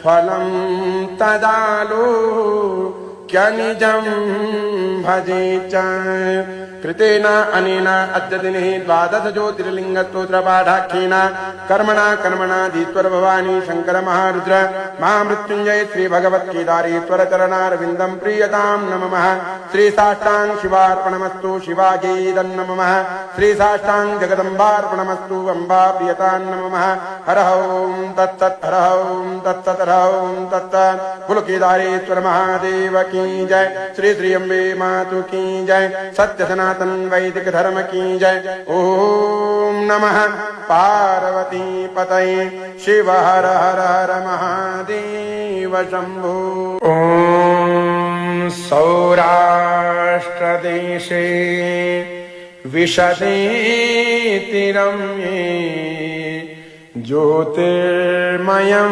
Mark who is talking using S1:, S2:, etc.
S1: फलं तदालोक्यनिजं भजे च कृतेन अनेन अद्य दिने द्वादश ज्योतिर्लिङ्गस्तोत्रपाठाख्येन कर्मणा भवानी शंकर महारुद्र महामृत्युंजय श्री भगवत्केदारेश्वर चरणारविन्दं प्रीयतां नमः। श्री साष्टांग शिवार्पणमस्तु शिवाजेदं नमः। श्री साष्टांग जगदम्बार्पणमस्तु अम्बा प्रियतां नमः। हर ओं तत्सत् हर ओं तत्सत् हर ओं तत्सत्। बोलो केदारेश्वर महादेव की जय। श्री श्री अम्बे मातु की जय। सत्य सनातन वैदिक धर्म की जय। ओम नमः पार्वती पतये शिव हर हर हर महादेव शंभो। ओम सौराष्ट्रदेशे विशदे तिरम्ये ज्योतिर्मयम्